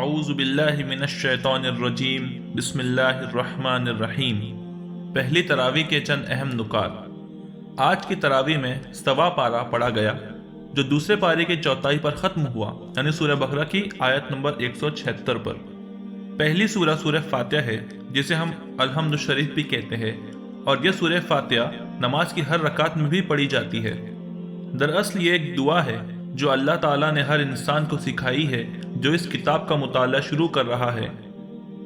اعوذ باللہ من الشیطان الرجیم بسم اللہ الرحمن الرحیم۔ پہلی تراویح کے چند اہم نکات۔ آج کی تراویح میں سوا پارہ پڑھا گیا جو دوسرے پارے کی چوتھائی پر ختم ہوا، یعنی سورہ بقرہ کی آیت نمبر 176 پر۔ پہلی سورہ سورہ فاتحہ ہے جسے ہم الحمد شریف بھی کہتے ہیں، اور یہ سورہ فاتحہ نماز کی ہر رکعت میں بھی پڑھی جاتی ہے۔ دراصل یہ ایک دعا ہے جو اللہ تعالیٰ نے ہر انسان کو سکھائی ہے جو اس کتاب کا مطالعہ شروع کر رہا ہے۔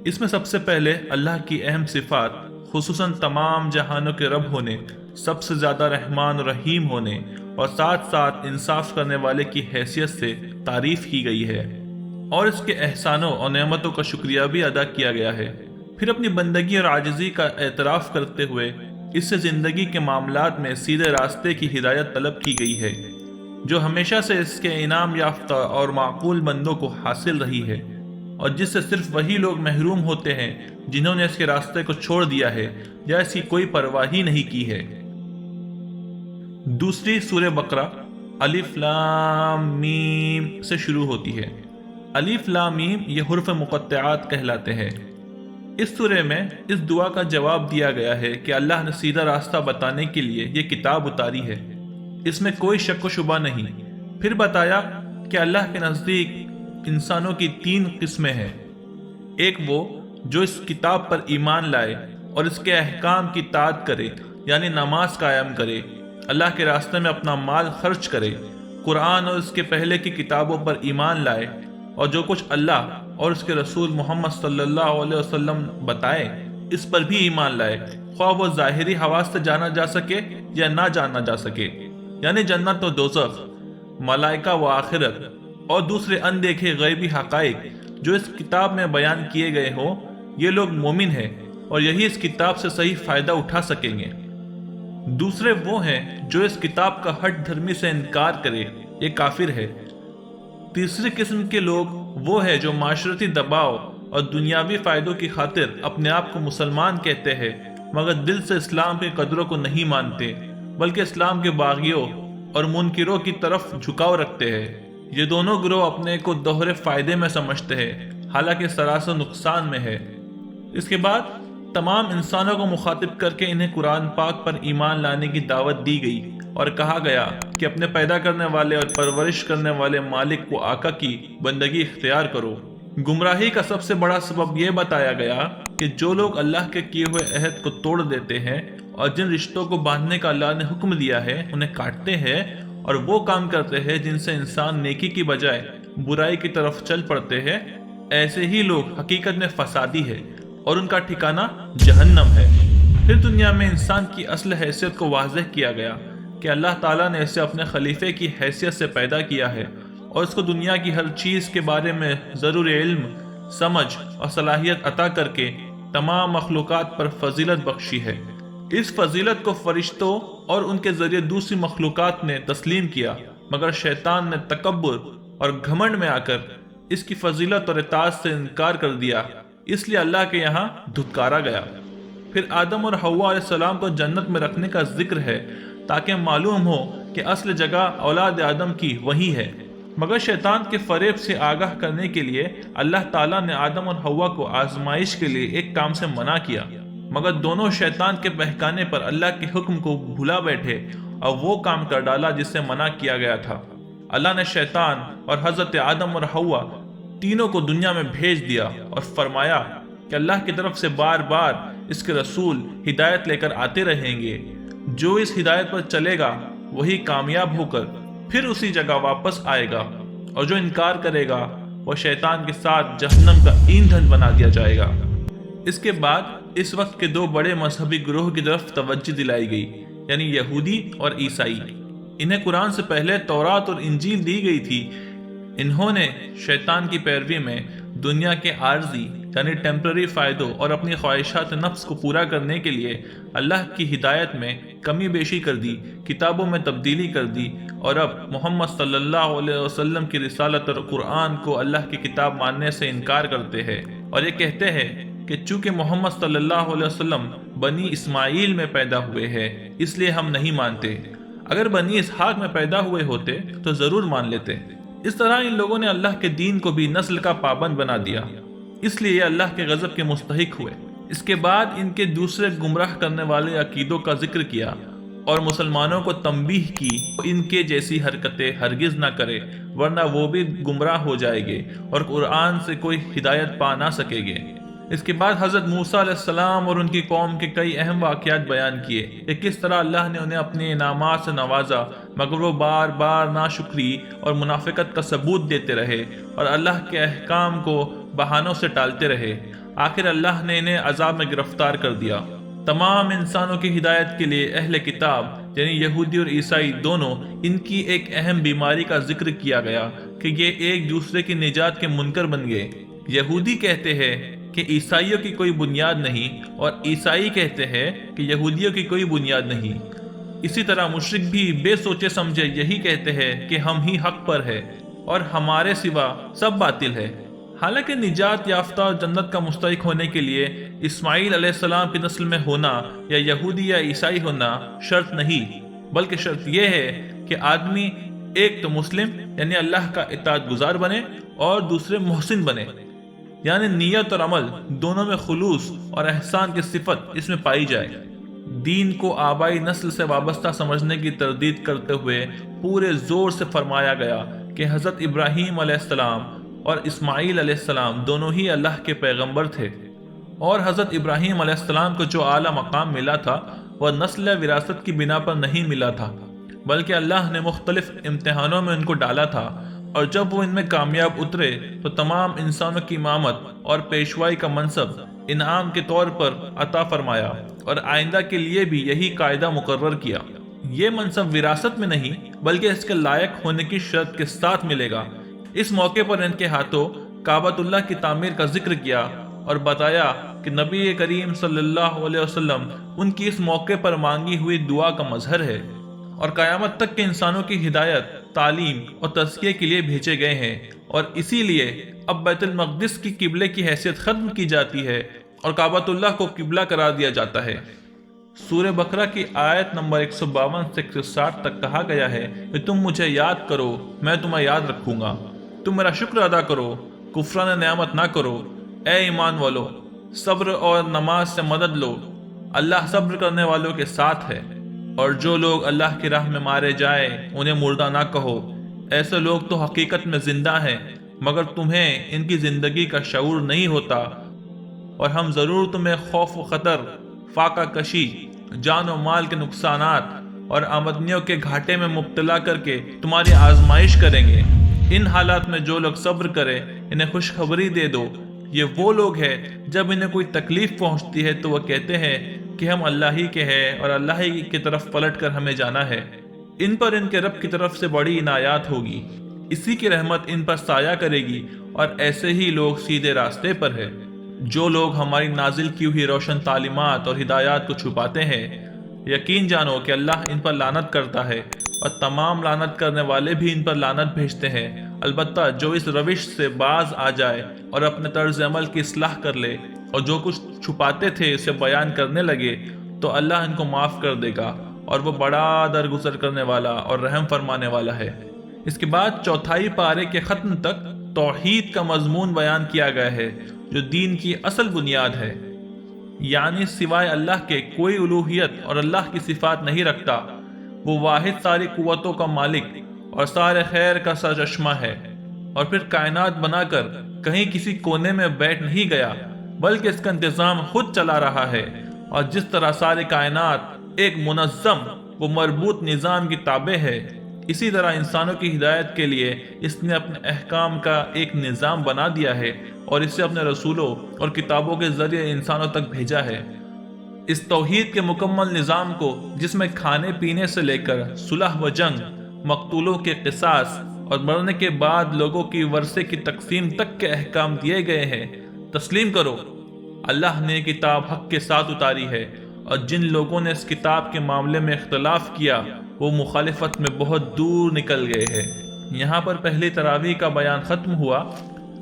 اس میں سب سے پہلے اللہ کی اہم صفات، خصوصاً تمام جہانوں کے رب ہونے، سب سے زیادہ رحمان و رحیم ہونے اور ساتھ ساتھ انصاف کرنے والے کی حیثیت سے تعریف کی گئی ہے، اور اس کے احسانوں اور نعمتوں کا شکریہ بھی ادا کیا گیا ہے۔ پھر اپنی بندگی اور عاجزی کا اعتراف کرتے ہوئے اس سے زندگی کے معاملات میں سیدھے راستے کی ہدایت طلب کی گئی ہے، جو ہمیشہ سے اس کے انعام یافتہ اور معقول بندوں کو حاصل رہی ہے، اور جس سے صرف وہی لوگ محروم ہوتے ہیں جنہوں نے اس کے راستے کو چھوڑ دیا ہے یا اس کی کوئی پرواہ ہی نہیں کی ہے۔ دوسری سورہ بقرہ الف لام میم سے شروع ہوتی ہے۔ الف لام میم یہ حروف مقطعات کہلاتے ہیں۔ اس سورہ میں اس دعا کا جواب دیا گیا ہے کہ اللہ نے سیدھا راستہ بتانے کے لیے یہ کتاب اتاری ہے، اس میں کوئی شک و شبہ نہیں۔ پھر بتایا کہ اللہ کے نزدیک انسانوں کی 3 قسمیں ہیں۔ ایک وہ جو اس کتاب پر ایمان لائے اور اس کے احکام کی اطاعت کرے، یعنی نماز قائم کرے، اللہ کے راستے میں اپنا مال خرچ کرے، قرآن اور اس کے پہلے کی کتابوں پر ایمان لائے، اور جو کچھ اللہ اور اس کے رسول محمد صلی اللہ علیہ وسلم بتائے اس پر بھی ایمان لائے، خواہ وہ ظاہری حواس سے جانا جا سکے یا نہ جانا جا سکے، یعنی جنت و دوزخ، ملائکہ و آخرت، اور دوسرے اندیکھے غیبی حقائق جو اس کتاب میں بیان کیے گئے ہوں۔ یہ لوگ مومن ہیں اور یہی اس کتاب سے صحیح فائدہ اٹھا سکیں گے۔ دوسرے وہ ہیں جو اس کتاب کا ہٹ دھرمی سے انکار کرے، یہ کافر ہے۔ تیسری قسم کے لوگ وہ ہے جو معاشرتی دباؤ اور دنیاوی فائدوں کی خاطر اپنے آپ کو مسلمان کہتے ہیں، مگر دل سے اسلام کے قدروں کو نہیں مانتے، بلکہ اسلام کے باغیوں اور منکروں کی طرف جھکاؤ رکھتے ہیں۔ یہ دونوں گروہ اپنے کو دوہرے فائدے میں سمجھتے ہیں، حالانکہ سراسر نقصان میں ہے۔ اس کے بعد تمام انسانوں کو مخاطب کر کے انہیں قرآن پاک پر ایمان لانے کی دعوت دی گئی، اور کہا گیا کہ اپنے پیدا کرنے والے اور پرورش کرنے والے مالک کو آقا کی بندگی اختیار کرو۔ گمراہی کا سب سے بڑا سبب یہ بتایا گیا کہ جو لوگ اللہ کے کیے ہوئے عہد کو توڑ دیتے ہیں اور جن رشتوں کو باندھنے کا اللہ نے حکم دیا ہے انہیں کاٹتے ہیں، اور وہ کام کرتے ہیں جن سے انسان نیکی کی بجائے برائی کی طرف چل پڑتے ہیں، ایسے ہی لوگ حقیقت میں فسادی ہے اور ان کا ٹھکانہ جہنم ہے۔ پھر دنیا میں انسان کی اصل حیثیت کو واضح کیا گیا کہ اللہ تعالیٰ نے اسے اپنے خلیفے کی حیثیت سے پیدا کیا ہے، اور اس کو دنیا کی ہر چیز کے بارے میں ضروری علم، سمجھ اور صلاحیت عطا کر کے تمام مخلوقات پر فضیلت بخشی ہے۔ اس فضیلت کو فرشتوں اور ان کے ذریعے دوسری مخلوقات نے تسلیم کیا، مگر شیطان نے تکبر اور گھمنڈ میں آ کر اس کی فضیلت اور اطاعت سے انکار کر دیا، اس لیے اللہ کے یہاں دھتکارا گیا۔ پھر آدم اور حوا علیہ السلام کو جنت میں رکھنے کا ذکر ہے تاکہ معلوم ہو کہ اصل جگہ اولاد آدم کی وہی ہے، مگر شیطان کے فریب سے آگاہ کرنے کے لیے اللہ تعالیٰ نے آدم اور حوا کو آزمائش کے لیے ایک کام سے منع کیا، مگر دونوں شیطان کے بہکانے پر اللہ کے حکم کو بھلا بیٹھے اور وہ کام کر ڈالا جس سے منع کیا گیا تھا۔ اللہ نے شیطان اور حضرت آدم اور حوا تینوں کو دنیا میں بھیج دیا اور فرمایا کہ اللہ کی طرف سے بار بار اس کے رسول ہدایت لے کر آتے رہیں گے، جو اس ہدایت پر چلے گا وہی کامیاب ہو کر پھر اسی جگہ واپس آئے گا، اور جو انکار کرے گا وہ شیطان کے ساتھ جہنم کا ایندھن بنا دیا جائے گا۔ اس کے بعد اس وقت کے 2 بڑے مذہبی گروہ کی طرف توجہ دلائی گئی، یعنی یہودی اور عیسائی۔ انہیں قرآن سے پہلے تورات اور انجیل دی گئی تھی۔ انہوں نے شیطان کی پیروی میں دنیا کے عارضی یعنی ٹیمپرری فائدوں اور اپنی خواہشات نفس کو پورا کرنے کے لیے اللہ کی ہدایت میں کمی بیشی کر دی، کتابوں میں تبدیلی کر دی، اور اب محمد صلی اللہ علیہ وسلم کی رسالت اور قرآن کو اللہ کی کتاب ماننے سے انکار کرتے ہیں، اور یہ کہتے ہیں کہ چونکہ محمد صلی اللہ علیہ وسلم بنی اسماعیل میں پیدا ہوئے ہیں اس لیے ہم نہیں مانتے، اگر بنی اسحاق میں پیدا ہوئے ہوتے تو ضرور مان لیتے۔ اس طرح ان لوگوں نے اللہ کے دین کو بھی نسل کا پابند بنا دیا، اس لیے یہ اللہ کے غضب کے مستحق ہوئے۔ اس کے بعد ان کے دوسرے گمراہ کرنے والے عقیدوں کا ذکر کیا اور مسلمانوں کو تنبیہ کی ان کے جیسی حرکتیں ہرگز نہ کرے، ورنہ وہ بھی گمراہ ہو جائے گے اور قرآن سے کوئی ہدایت پا نہ سکے گے۔ اس کے بعد حضرت موسیٰ علیہ السلام اور ان کی قوم کے کئی اہم واقعات بیان کیے کہ کس طرح اللہ نے انہیں اپنے انعامات سے نوازا، مگر وہ بار بار ناشکری اور منافقت کا ثبوت دیتے رہے اور اللہ کے احکام کو بہانوں سے ٹالتے رہے۔ آخر اللہ نے انہیں عذاب میں گرفتار کر دیا۔ تمام انسانوں کی ہدایت کے لیے اہل کتاب یعنی یہودی اور عیسائی دونوں، ان کی ایک اہم بیماری کا ذکر کیا گیا کہ یہ ایک دوسرے کی نجات کے منکر بن گئے۔ یہودی کہتے ہیں کہ عیسائیوں کی کوئی بنیاد نہیں اور عیسائی کہتے ہیں کہ یہودیوں کی کوئی بنیاد نہیں۔ اسی طرح مشرک بھی بے سوچے سمجھے یہی کہتے ہیں کہ ہم ہی حق پر ہے اور ہمارے سوا سب باطل ہے۔ حالانکہ نجات یافتہ اور جنت کا مستحق ہونے کے لیے اسماعیل علیہ السلام کی نسل میں ہونا یا یہودی یا عیسائی ہونا شرط نہیں، بلکہ شرط یہ ہے کہ آدمی ایک تو مسلم یعنی اللہ کا اطاعت گزار بنے اور دوسرے محسن بنے، یعنی نیت اور عمل دونوں میں خلوص اور احسان کی صفت اس میں پائی جائے۔ دین کو آبائی نسل سے وابستہ سمجھنے کی تردید کرتے ہوئے پورے زور سے فرمایا گیا کہ حضرت ابراہیم علیہ السلام اور اسماعیل علیہ السلام دونوں ہی اللہ کے پیغمبر تھے، اور حضرت ابراہیم علیہ السلام کو جو اعلیٰ مقام ملا تھا وہ نسل وراثت کی بنا پر نہیں ملا تھا، بلکہ اللہ نے مختلف امتحانوں میں ان کو ڈالا تھا، اور جب وہ ان میں کامیاب اترے تو تمام انسانوں کی امامت اور پیشوائی کا منصب انعام کے طور پر عطا فرمایا، اور آئندہ کے لیے بھی یہی قاعدہ مقرر کیا۔ یہ منصب وراثت میں نہیں بلکہ اس کے لائق ہونے کی شرط کے ساتھ ملے گا۔ اس موقع پر ان کے ہاتھوں کعبۃ اللہ کی تعمیر کا ذکر کیا اور بتایا کہ نبی کریم صلی اللہ علیہ وسلم ان کی اس موقع پر مانگی ہوئی دعا کا مظہر ہے، اور قیامت تک کے انسانوں کی ہدایت، تعلیم اور تزکیے کے لیے بھیجے گئے ہیں، اور اسی لیے اب بیت المقدس کی قبلے کی حیثیت ختم کی جاتی ہے اور کعبۃ اللہ کو قبلہ قرار دیا جاتا ہے۔ سورہ بقرہ کی آیت نمبر 152 سے 160 تک کہا گیا ہے کہ تم مجھے یاد کرو، میں تمہیں یاد رکھوں گا، تم میرا شکر ادا کرو، کفران نعمت نہ کرو۔ اے ایمان والو، صبر اور نماز سے مدد لو، اللہ صبر کرنے والوں کے ساتھ ہے، اور جو لوگ اللہ کی راہ میں مارے جائیں انہیں مردہ نہ کہو، ایسے لوگ تو حقیقت میں زندہ ہیں مگر تمہیں ان کی زندگی کا شعور نہیں ہوتا، اور ہم ضرور تمہیں خوف و خطر، فاقہ کشی، جان و مال کے نقصانات اور آمدنیوں کے گھاٹے میں مبتلا کر کے تمہاری آزمائش کریں گے۔ ان حالات میں جو لوگ صبر کرے انہیں خوشخبری دے دو، یہ وہ لوگ ہیں جب انہیں کوئی تکلیف پہنچتی ہے تو وہ کہتے ہیں کہ ہم اللہ ہی کے ہیں اور اللہ ہی کی طرف پلٹ کر ہمیں جانا ہے۔ ان پر ان کے رب کی طرف سے بڑی عنایات ہوگی، اسی کی رحمت ان پر سایہ کرے گی، اور ایسے ہی لوگ سیدھے راستے پر ہیں۔ جو لوگ ہماری نازل کی ہوئی روشن تعلیمات اور ہدایات کو چھپاتے ہیں، یقین جانو کہ اللہ ان پر لعنت کرتا ہے، اور تمام لعنت کرنے والے بھی ان پر لعنت بھیجتے ہیں۔ البتہ جو اس روش سے باز آ جائے اور اپنے طرز عمل کی اصلاح کر لے اور جو کچھ چھپاتے تھے اسے بیان کرنے لگے تو اللہ ان کو معاف کر دے گا، اور وہ بڑا درگزر کرنے والا اور رحم فرمانے والا ہے۔ اس کے بعد چوتھائی پارے کے ختم تک توحید کا مضمون بیان کیا گیا ہے جو دین کی اصل بنیاد ہے، یعنی سوائے اللہ کے کوئی الوہیت اور اللہ کی صفات نہیں رکھتا۔ وہ واحد ساری قوتوں کا مالک اور سارے خیر کا سرچشمہ ہے، اور پھر کائنات بنا کر کہیں کسی کونے میں بیٹھ نہیں گیا بلکہ اس کا انتظام خود چلا رہا ہے، اور جس طرح ساری کائنات ایک منظم و مربوط نظام کی تابع ہے، اسی طرح انسانوں کی ہدایت کے لیے اس نے اپنے احکام کا ایک نظام بنا دیا ہے اور اسے اپنے رسولوں اور کتابوں کے ذریعے انسانوں تک بھیجا ہے۔ اس توحید کے مکمل نظام کو، جس میں کھانے پینے سے لے کر صلح و جنگ، مقتولوں کے قصاص اور مرنے کے بعد لوگوں کی ورثے کی تقسیم تک کے احکام دیے گئے ہیں، تسلیم کرو۔ اللہ نے کتاب حق کے ساتھ اتاری ہے، اور جن لوگوں نے اس کتاب کے معاملے میں اختلاف کیا وہ مخالفت میں بہت دور نکل گئے ہیں۔ یہاں پر پہلی تراویح کا بیان ختم ہوا۔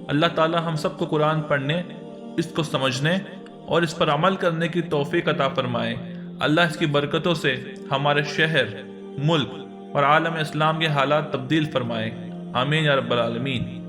اللہ تعالی ہم سب کو قرآن پڑھنے، اس کو سمجھنے اور اس پر عمل کرنے کی توفیق عطا فرمائے۔ اللہ اس کی برکتوں سے ہمارے شہر، ملک اور عالم اسلام کے حالات تبدیل فرمائے۔ آمین یا رب العالمین۔